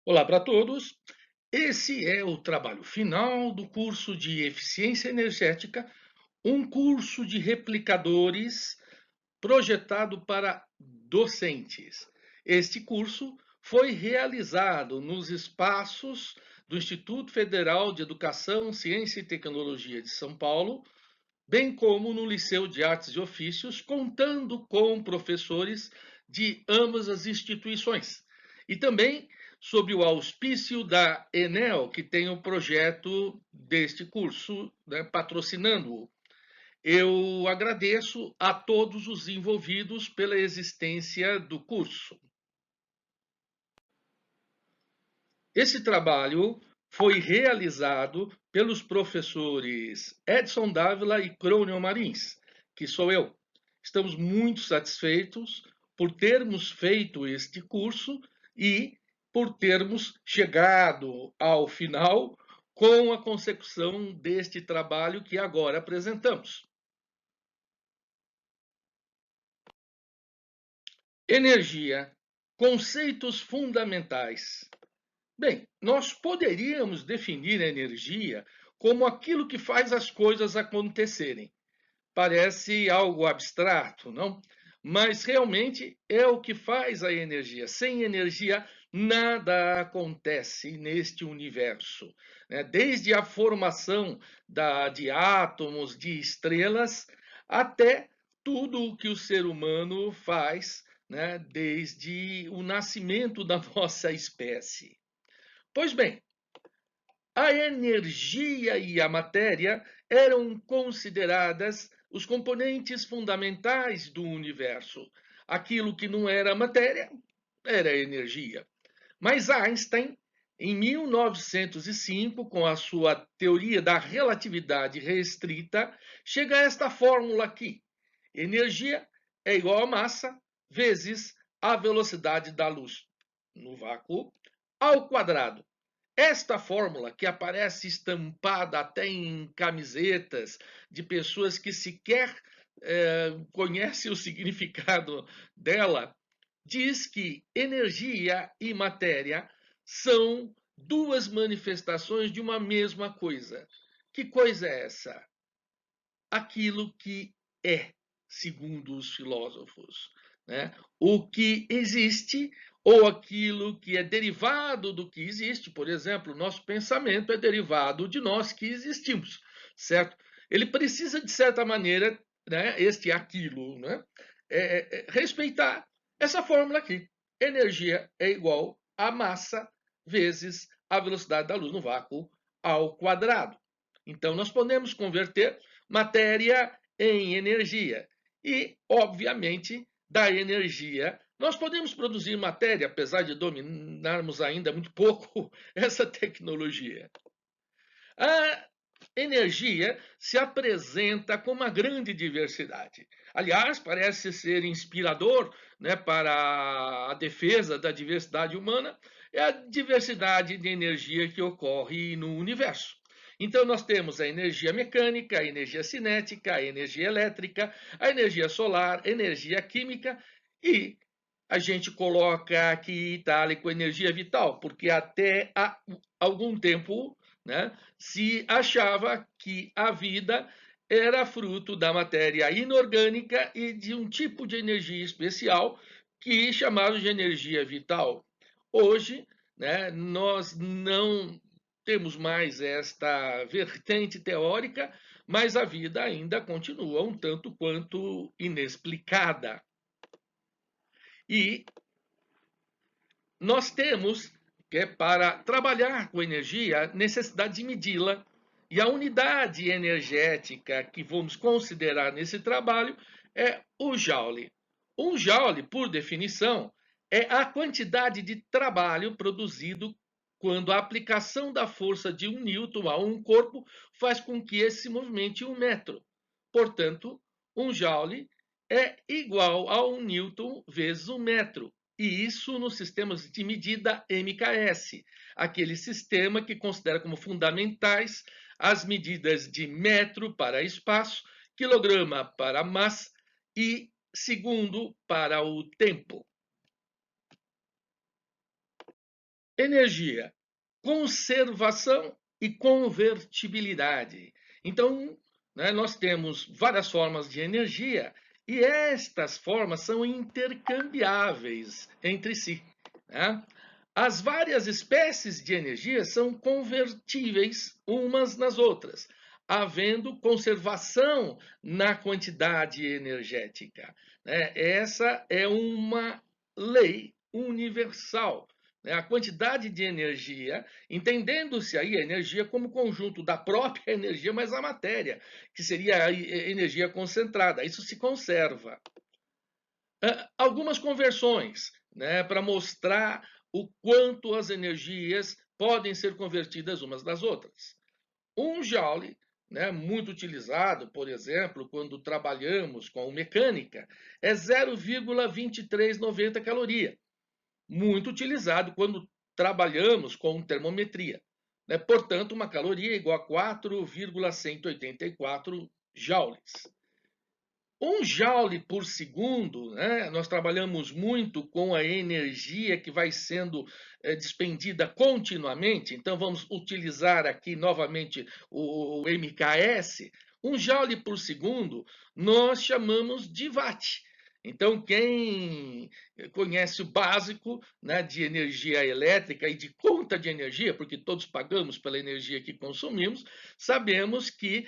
Olá para todos. Esse é o trabalho final do curso de Eficiência Energética, um curso de replicadores projetado para docentes. Este curso foi realizado nos espaços do Instituto Federal de Educação, Ciência e Tecnologia de São Paulo, bem como no Liceu de Artes e Ofícios, contando com professores de ambas as instituições. E também sob o auspício da Enel, que tem o projeto deste curso, né, patrocinando-o. Eu agradeço a todos os envolvidos pela existência do curso. Esse trabalho foi realizado pelos professores Edson Dávila e Crônio Marins, que sou eu. Estamos muito satisfeitos por termos feito este curso e por termos chegado ao final com a consecução deste trabalho que agora apresentamos. Energia, conceitos fundamentais. Bem, nós poderíamos definir a energia como aquilo que faz as coisas acontecerem. Parece algo abstrato, não? Mas realmente é o que faz a energia. Sem energia, nada acontece neste universo, né? Desde a formação de átomos, de estrelas, até tudo o que o ser humano faz, né? Desde o nascimento da nossa espécie. Pois bem, a energia e a matéria eram consideradas os componentes fundamentais do universo. Aquilo que não era matéria era energia. Mas Einstein, em 1905, com a sua teoria da relatividade restrita, chega a esta fórmula aqui: energia é igual a massa vezes a velocidade da luz no vácuo ao quadrado. Esta fórmula, que aparece estampada até em camisetas de pessoas que sequer conhecem o significado dela, diz que energia e matéria são duas manifestações de uma mesma coisa. Que coisa é essa? Aquilo que é, segundo os filósofos, né? O que existe ou aquilo que é derivado do que existe. Por exemplo, nosso pensamento é derivado de nós que existimos, certo? Ele precisa, de certa maneira, né, este aquilo, né, respeitar essa fórmula aqui. Energia é igual a massa vezes a velocidade da luz no vácuo ao quadrado. Então, nós podemos converter matéria em energia. E, obviamente, da energia, nós podemos produzir matéria, apesar de dominarmos ainda muito pouco essa tecnologia. A energia se apresenta com uma grande diversidade. Aliás, parece ser inspirador, né, para a defesa da diversidade humana, é a diversidade de energia que ocorre no universo. Então, nós temos a energia mecânica, a energia cinética, a energia elétrica, a energia solar, energia química e a gente coloca aqui itálico energia vital, porque até há algum tempo, né, se achava que a vida era fruto da matéria inorgânica e de um tipo de energia especial que chamaram de energia vital. Hoje, né, nós não temos mais esta vertente teórica, mas a vida ainda continua um tanto quanto inexplicada. E nós temos que, para trabalhar com energia, necessidade de medi-la. E a unidade energética que vamos considerar nesse trabalho é o joule. Um joule, por definição, é a quantidade de trabalho produzido quando a aplicação da força de 1 newton a um corpo faz com que esse se movimente 1 metro. Portanto, um joule é igual a 1 newton vezes 1 metro. E isso nos sistemas de medida MKS, aquele sistema que considera como fundamentais as medidas de metro para espaço, quilograma para massa e segundo para o tempo. Energia, conservação e convertibilidade. Então, né, nós temos várias formas de energia e estas formas são intercambiáveis entre si. Né? As várias espécies de energia são convertíveis umas nas outras, havendo conservação na quantidade energética. Né? Essa é uma lei universal. Né? A quantidade de energia, entendendo-se aí a energia como conjunto da própria energia, mas a matéria, que seria a energia concentrada. Isso se conserva. Algumas conversões, né, para mostrar o quanto as energias podem ser convertidas umas das outras. Um joule, né, muito utilizado, por exemplo, quando trabalhamos com mecânica, é 0,2390 caloria. Muito utilizado quando trabalhamos com termometria. Né? Portanto, uma caloria é igual a 4,184 joules. Um joule por segundo, né? Nós trabalhamos muito com a energia que vai sendo despendida continuamente, então vamos utilizar aqui novamente o MKS. Um joule por segundo nós chamamos de watt. Então, quem conhece o básico, né, de energia elétrica e de conta de energia, porque todos pagamos pela energia que consumimos, sabemos que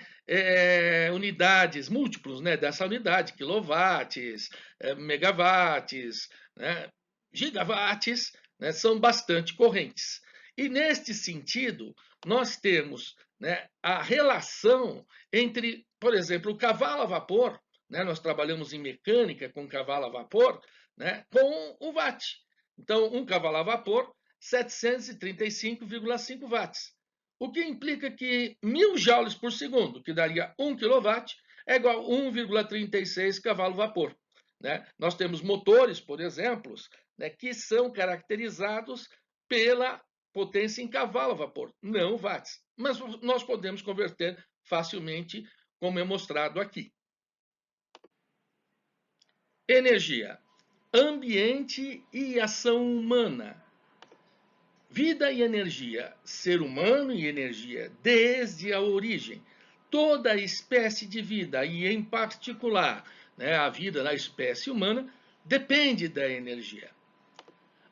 unidades múltiplos, né, dessa unidade, quilowatts, megawatts, né, gigawatts, né, são bastante correntes. E neste sentido, nós temos, né, a relação entre, por exemplo, o cavalo a vapor, né, nós trabalhamos em mecânica com cavalo a vapor, né, com o watt. Então, um cavalo a vapor, 735,5 watts. O que implica que 1.000 joules por segundo, que daria 1 kW, é igual a 1,36 cavalo-vapor. Né? Nós temos motores, por exemplo, né, que são caracterizados pela potência em cavalo-vapor, não watts. Mas nós podemos converter facilmente, como é mostrado aqui. Energia, ambiente e ação humana. Vida e energia, ser humano e energia, desde a origem. Toda espécie de vida, e em particular, né, a vida na espécie humana, depende da energia.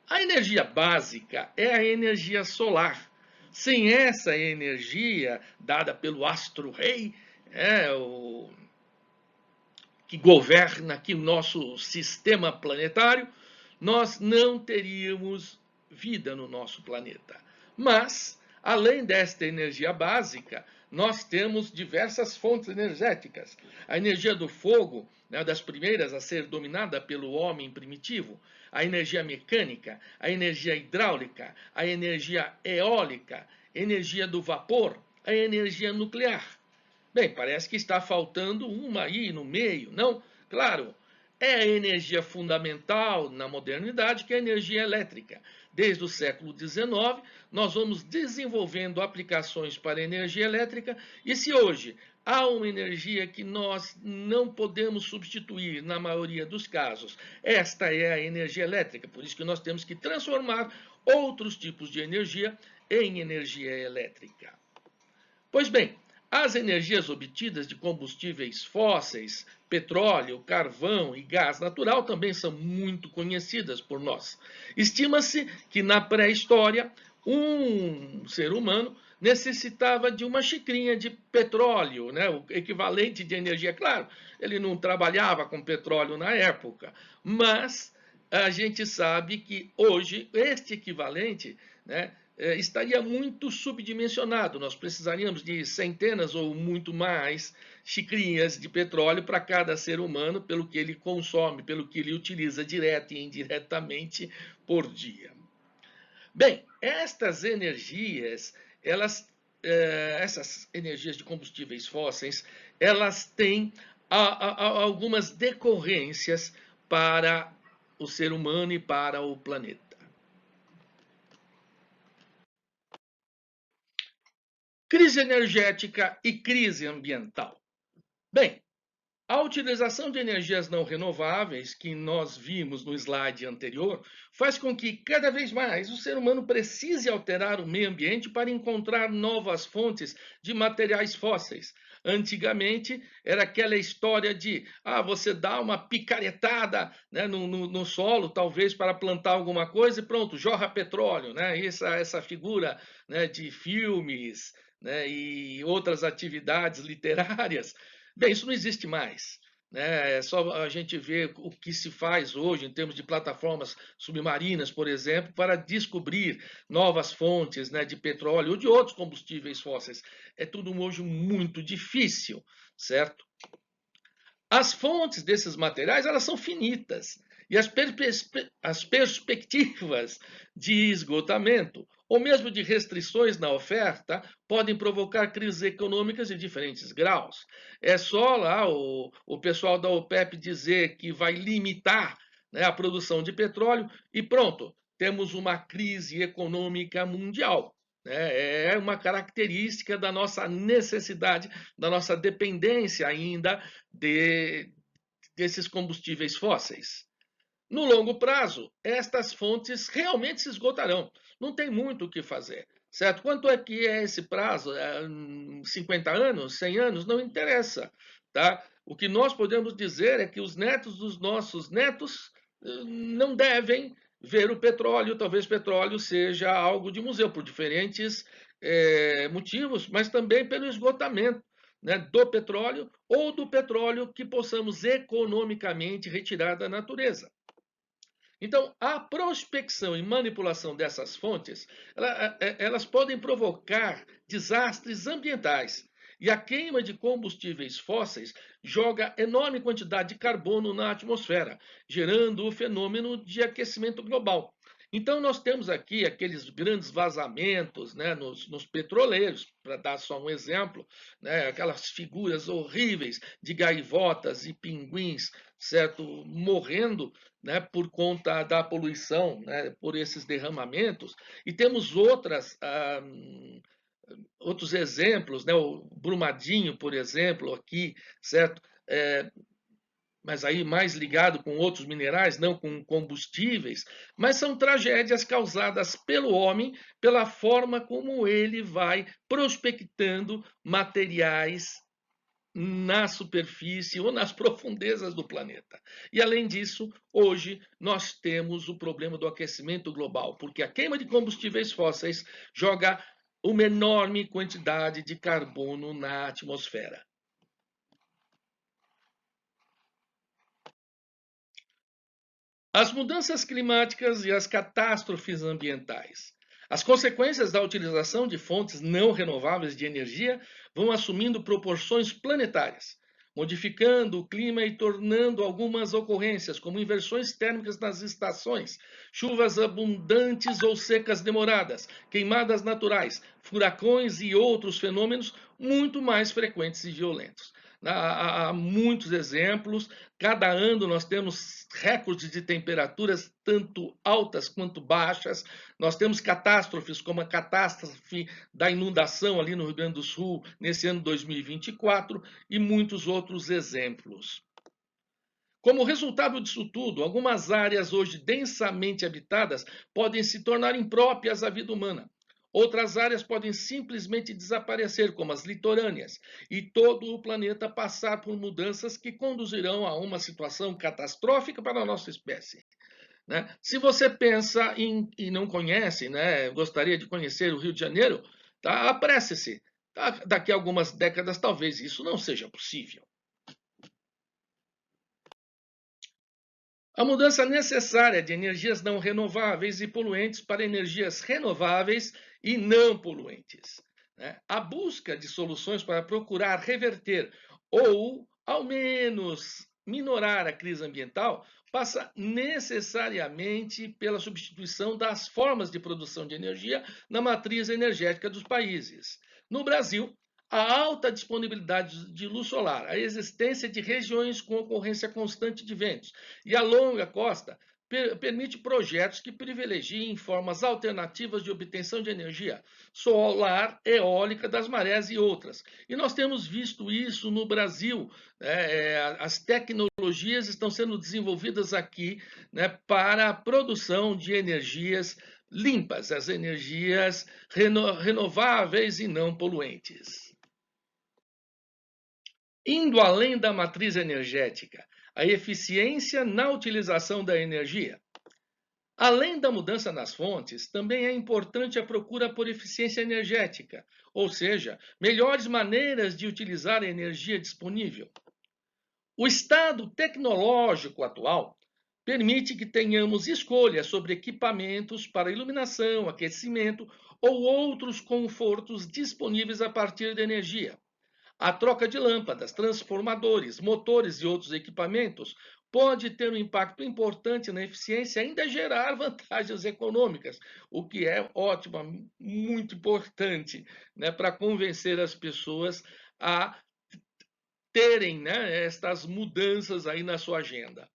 A energia básica é a energia solar. Sem essa energia dada pelo astro-rei, que governa aqui o nosso sistema planetário, nós não teríamos vida no nosso planeta. Mas, além desta energia básica, nós temos diversas fontes energéticas. A energia do fogo, né, das primeiras a ser dominada pelo homem primitivo, a energia mecânica, a energia hidráulica, a energia eólica, energia do vapor, a energia nuclear. Bem, parece que está faltando uma aí no meio, não? Claro, é a energia fundamental na modernidade, que é a energia elétrica. Desde o século XIX, nós vamos desenvolvendo aplicações para a energia elétrica, e se hoje há uma energia que nós não podemos substituir na maioria dos casos, esta é a energia elétrica. Por isso que nós temos que transformar outros tipos de energia em energia elétrica. Pois bem, as energias obtidas de combustíveis fósseis, petróleo, carvão e gás natural também são muito conhecidas por nós. Estima-se que na pré-história um ser humano necessitava de uma xicrinha de petróleo, né, o equivalente de energia. Claro, ele não trabalhava com petróleo na época, mas a gente sabe que hoje este equivalente, né, estaria muito subdimensionado. Nós precisaríamos de centenas ou muito mais xicrinhas de petróleo para cada ser humano, pelo que ele consome, pelo que ele utiliza direta e indiretamente por dia. Bem, estas energias, essas energias de combustíveis fósseis, elas têm algumas decorrências para o ser humano e para o planeta. Crise energética e crise ambiental. Bem, A utilização de energias não renováveis, que nós vimos no slide anterior, faz com que cada vez mais o ser humano precise alterar o meio ambiente para encontrar novas fontes de materiais fósseis. Antigamente era aquela história de você dá uma picaretada, né, no solo, talvez para plantar alguma coisa, e pronto, jorra petróleo, né? Essa figura, né, de filmes, né, e outras atividades literárias. Bem, isso não existe mais. Né? É só a gente ver o que se faz hoje em termos de plataformas submarinas, por exemplo, para descobrir novas fontes, né, de petróleo ou de outros combustíveis fósseis. É tudo hoje muito difícil, certo? As fontes desses materiais, elas são finitas, e as perspectivas de esgotamento ou mesmo de restrições na oferta podem provocar crises econômicas de diferentes graus. É só lá o pessoal da OPEP dizer que vai limitar, né, a produção de petróleo e pronto, temos uma crise econômica mundial. É uma característica da nossa necessidade, da nossa dependência ainda desses combustíveis fósseis. No longo prazo, estas fontes realmente se esgotarão. Não tem muito o que fazer, certo? Quanto é que é esse prazo? 50 anos, 100 anos? Não interessa, tá? O que nós podemos dizer é que os netos dos nossos netos não devem ver o petróleo. Talvez petróleo seja algo de museu, por diferentes motivos, mas também pelo esgotamento, né, do petróleo ou do petróleo que possamos economicamente retirar da natureza. Então, a prospecção e manipulação dessas fontes, elas podem provocar desastres ambientais. E a queima de combustíveis fósseis joga enorme quantidade de carbono na atmosfera, gerando o fenômeno de aquecimento global. Então, nós temos aqui aqueles grandes vazamentos, né, nos petroleiros, para dar só um exemplo, né, aquelas figuras horríveis de gaivotas e pinguins, certo, morrendo, né, por conta da poluição, né, por esses derramamentos. E temos outros exemplos, né, o Brumadinho, por exemplo, aqui, certo? Mas aí mais ligado com outros minerais, não com combustíveis, mas são tragédias causadas pelo homem, pela forma como ele vai prospectando materiais na superfície ou nas profundezas do planeta. E além disso, hoje nós temos o problema do aquecimento global, porque a queima de combustíveis fósseis joga uma enorme quantidade de carbono na atmosfera. As mudanças climáticas e as catástrofes ambientais. As consequências da utilização de fontes não renováveis de energia vão assumindo proporções planetárias, modificando o clima e tornando algumas ocorrências, como inversões térmicas nas estações, chuvas abundantes ou secas demoradas, queimadas naturais, furacões e outros fenômenos muito mais frequentes e violentos. Há muitos exemplos. Cada ano nós temos recordes de temperaturas tanto altas quanto baixas. Nós temos catástrofes como a catástrofe da inundação ali no Rio Grande do Sul nesse ano 2024 e muitos outros exemplos. Como resultado disso tudo, algumas áreas hoje densamente habitadas podem se tornar impróprias à vida humana. Outras áreas podem simplesmente desaparecer, como as litorâneas, e todo o planeta passar por mudanças que conduzirão a uma situação catastrófica para a nossa espécie. Né? Se você pensa e não conhece, né, gostaria de conhecer o Rio de Janeiro, tá? Apresse-se. Tá? Daqui a algumas décadas, talvez isso não seja possível. A mudança necessária de energias não renováveis e poluentes para energias renováveis e não poluentes. Né? A busca de soluções para procurar reverter ou, ao menos, minorar a crise ambiental passa necessariamente pela substituição das formas de produção de energia na matriz energética dos países. No Brasil, a alta disponibilidade de luz solar, a existência de regiões com ocorrência constante de ventos e a longa costa permite projetos que privilegiem formas alternativas de obtenção de energia solar, eólica, das marés e outras. E nós temos visto isso no Brasil. As tecnologias estão sendo desenvolvidas aqui, né, para a produção de energias limpas, as energias renováveis e não poluentes. Indo além da matriz energética, a eficiência na utilização da energia. Além da mudança nas fontes, também é importante a procura por eficiência energética, ou seja, melhores maneiras de utilizar a energia disponível. O estado tecnológico atual permite que tenhamos escolhas sobre equipamentos para iluminação, aquecimento ou outros confortos disponíveis a partir da energia. A troca de lâmpadas, transformadores, motores e outros equipamentos pode ter um impacto importante na eficiência e ainda gerar vantagens econômicas, o que é ótimo, muito importante, né, para convencer as pessoas a terem, né, estas mudanças aí na sua agenda.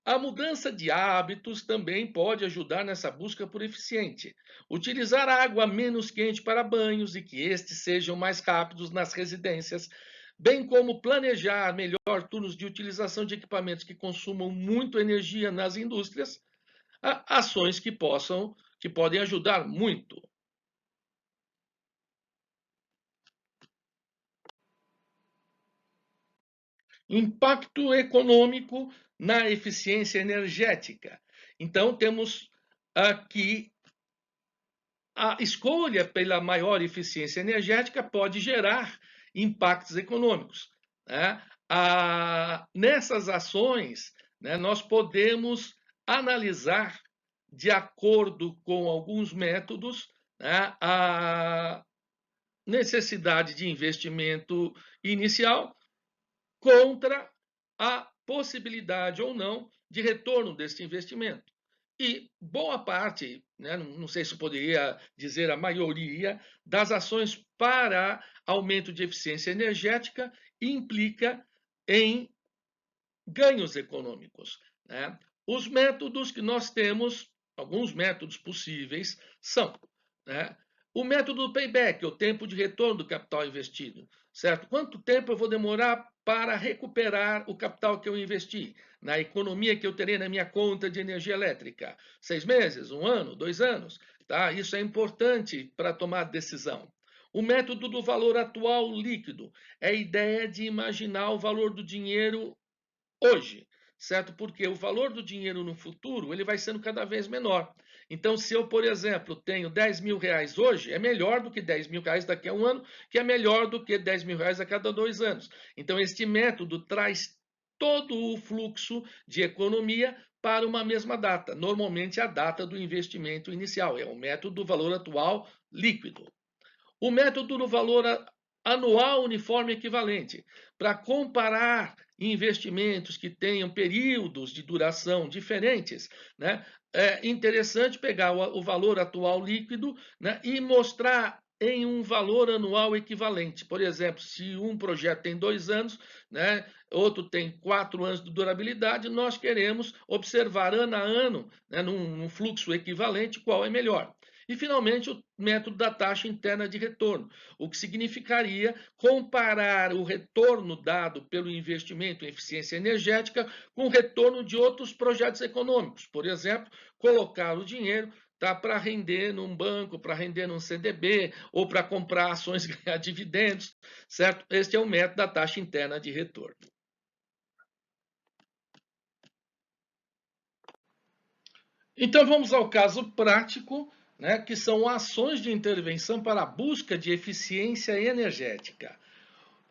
A mudança de hábitos também pode ajudar nessa busca por eficiente. Utilizar água menos quente para banhos e que estes sejam mais rápidos nas residências, bem como planejar melhor turnos de utilização de equipamentos que consumam muito energia nas indústrias, ações que podem ajudar muito. Impacto econômico na eficiência energética. Então, temos aqui a escolha pela maior eficiência energética pode gerar impactos econômicos, né? Nessas ações, né, nós podemos analisar, de acordo com alguns métodos, né, a necessidade de investimento inicial contra a possibilidade ou não de retorno desse investimento. E boa parte, né, não sei se poderia dizer a maioria, das ações para aumento de eficiência energética implica em ganhos econômicos, né? Os métodos que nós temos, alguns métodos possíveis, são, né, o método do payback, o tempo de retorno do capital investido, certo? Quanto tempo eu vou demorar para recuperar o capital que eu investi, na economia que eu terei na minha conta de energia elétrica? 6 meses, 1 ano, 2 anos, tá? Isso é importante para tomar decisão. O método do valor atual líquido é a ideia de imaginar o valor do dinheiro hoje, certo? Porque o valor do dinheiro no futuro ele vai sendo cada vez menor. Então, se eu, por exemplo, tenho 10 mil reais hoje, é melhor do que 10 mil reais daqui a um ano, que é melhor do que 10 mil reais a cada 2 anos. Então, este método traz todo o fluxo de economia para uma mesma data, normalmente a data do investimento inicial. É o método do valor atual líquido. O método do valor anual uniforme equivalente, para comparar investimentos que tenham períodos de duração diferentes, né? É interessante pegar o valor atual líquido, né, e mostrar em um valor anual equivalente. Por exemplo, se um projeto tem 2 anos, né, outro tem 4 anos de durabilidade, nós queremos observar ano a ano, né, num fluxo equivalente, qual é melhor. E, finalmente, o método da taxa interna de retorno, o que significaria comparar o retorno dado pelo investimento em eficiência energética com o retorno de outros projetos econômicos. Por exemplo, colocar o dinheiro para render num banco, para render num CDB, ou para comprar ações e ganhar dividendos, certo? Este é o método da taxa interna de retorno. Então, vamos ao caso prático, né, que são ações de intervenção para a busca de eficiência energética.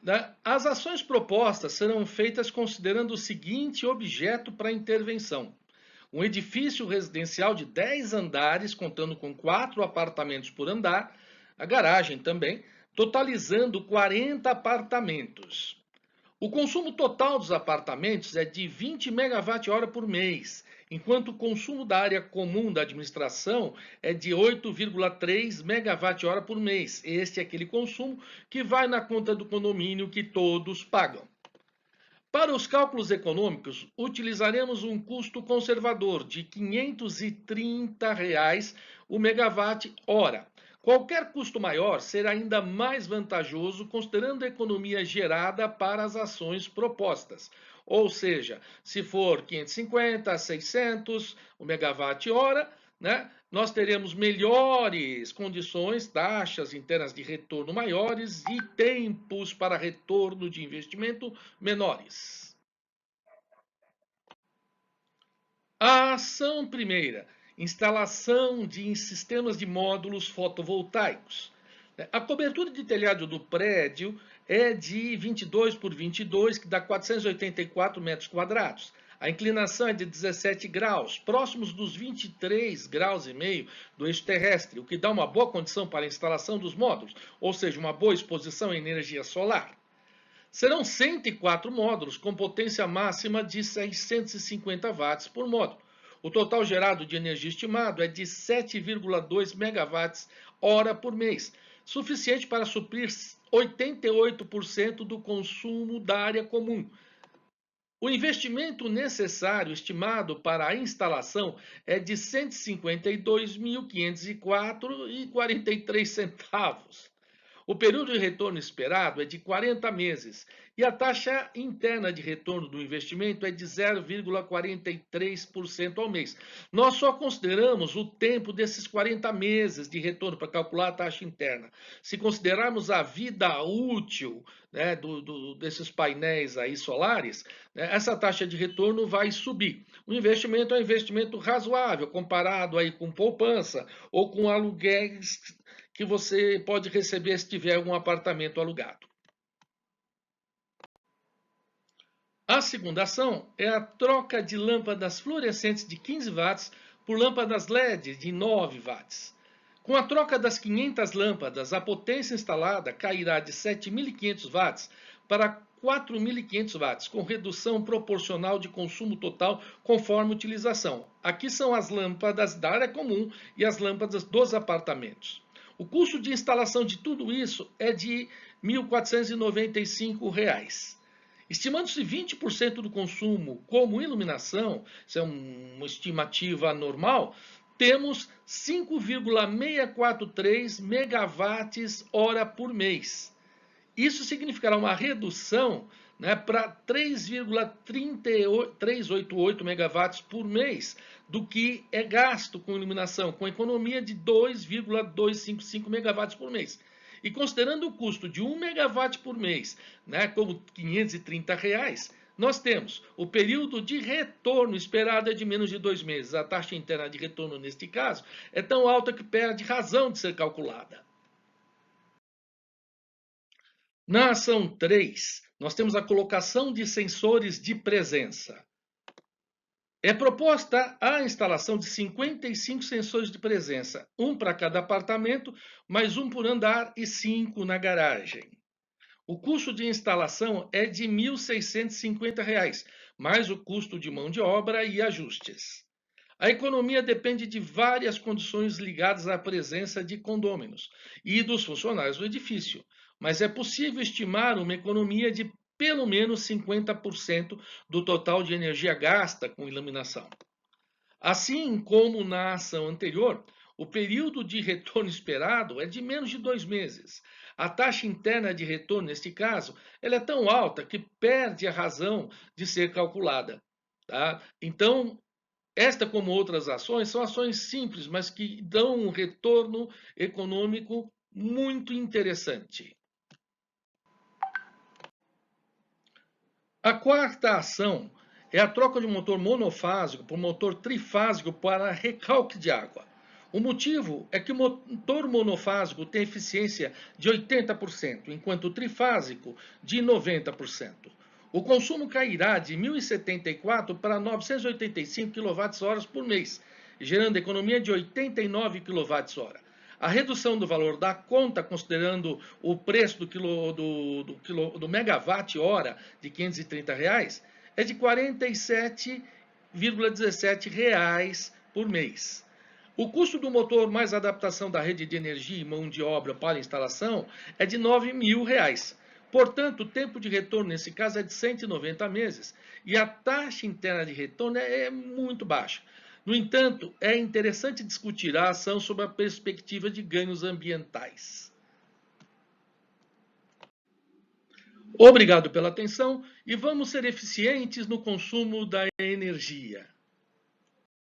Né? As ações propostas serão feitas considerando o seguinte objeto para intervenção: um edifício residencial de 10 andares, contando com 4 apartamentos por andar, a garagem também, totalizando 40 apartamentos. O consumo total dos apartamentos é de 20 megawatt-hora por mês, enquanto o consumo da área comum da administração é de 8,3 megawatt-hora por mês. Este é aquele consumo que vai na conta do condomínio que todos pagam. Para os cálculos econômicos, utilizaremos um custo conservador de R$ 530 o megawatt-hora. Qualquer custo maior será ainda mais vantajoso considerando a economia gerada para as ações propostas. Ou seja, se for 550, 600 o megawatt-hora, né, nós teremos melhores condições, taxas internas de retorno maiores e tempos para retorno de investimento menores. A ação primeira, instalação de sistemas de módulos fotovoltaicos. A cobertura de telhado do prédio é de 22 por 22, que dá 484 metros quadrados. A inclinação é de 17 graus, próximos dos 23 graus e meio do eixo terrestre, o que dá uma boa condição para a instalação dos módulos, ou seja, uma boa exposição à energia solar. Serão 104 módulos com potência máxima de 650 watts por módulo. O total gerado de energia estimado é de 7,2 megawatts hora por mês, suficiente para suprir 88% do consumo da área comum. O investimento necessário estimado para a instalação é de R$ 152.504,43. O período de retorno esperado é de 40 meses e a taxa interna de retorno do investimento é de 0,43% ao mês. Nós só consideramos o tempo desses 40 meses de retorno para calcular a taxa interna. Se considerarmos a vida útil, né, desses painéis aí solares, né, essa taxa de retorno vai subir. O investimento é um investimento razoável comparado aí com poupança ou com aluguéis que você pode receber se tiver um apartamento alugado. A segunda ação é a troca de lâmpadas fluorescentes de 15 watts por lâmpadas LED de 9 watts. Com a troca das 500 lâmpadas, a potência instalada cairá de 7.500 watts para 4.500 watts, com redução proporcional de consumo total conforme utilização. Aqui são as lâmpadas da área comum e as lâmpadas dos apartamentos. O custo de instalação de tudo isso é de R$ 1.495. Estimando-se 20% do consumo como iluminação, isso é uma estimativa normal, temos 5,643 megawatts hora por mês. Isso significará uma redução, né, para 3,388 megawatts por mês do que é gasto com iluminação, com economia de 2,255 megawatts por mês. E considerando o custo de 1 megawatt por mês, né, como R$ 530, nós temos o período de retorno esperado é de menos de 2 meses. A taxa interna de retorno, neste caso, é tão alta que perde razão de ser calculada. Na ação 3, nós temos a colocação de sensores de presença. É proposta a instalação de 55 sensores de presença, um para cada apartamento, mais um por andar e 5 na garagem. O custo de instalação é de R$ 1.650, mais o custo de mão de obra e ajustes. A economia depende de várias condições ligadas à presença de condôminos e dos funcionários do edifício, mas é possível estimar uma economia de pelo menos 50% do total de energia gasta com iluminação. Assim como na ação anterior, o período de retorno esperado é de menos de 2 meses. A taxa interna de retorno, neste caso, ela é tão alta que perde a razão de ser calculada. Tá? Então, esta, como outras ações, são ações simples, mas que dão um retorno econômico muito interessante. A quarta ação é a troca de um motor monofásico por motor trifásico para recalque de água. O motivo é que o motor monofásico tem eficiência de 80%, enquanto o trifásico de 90%. O consumo cairá de 1.074 para 985 kWh por mês, gerando economia de 89 kWh. A redução do valor da conta, considerando o preço do megawatt-hora de R$ 530, é de R$ 47,17 por mês. O custo do motor mais adaptação da rede de energia e mão de obra para instalação é de R$ 9.000, Portanto, o tempo de retorno nesse caso é de 190 meses e a taxa interna de retorno é muito baixa. No entanto, é interessante discutir a ação sob a perspectiva de ganhos ambientais. Obrigado pela atenção e vamos ser eficientes no consumo da energia.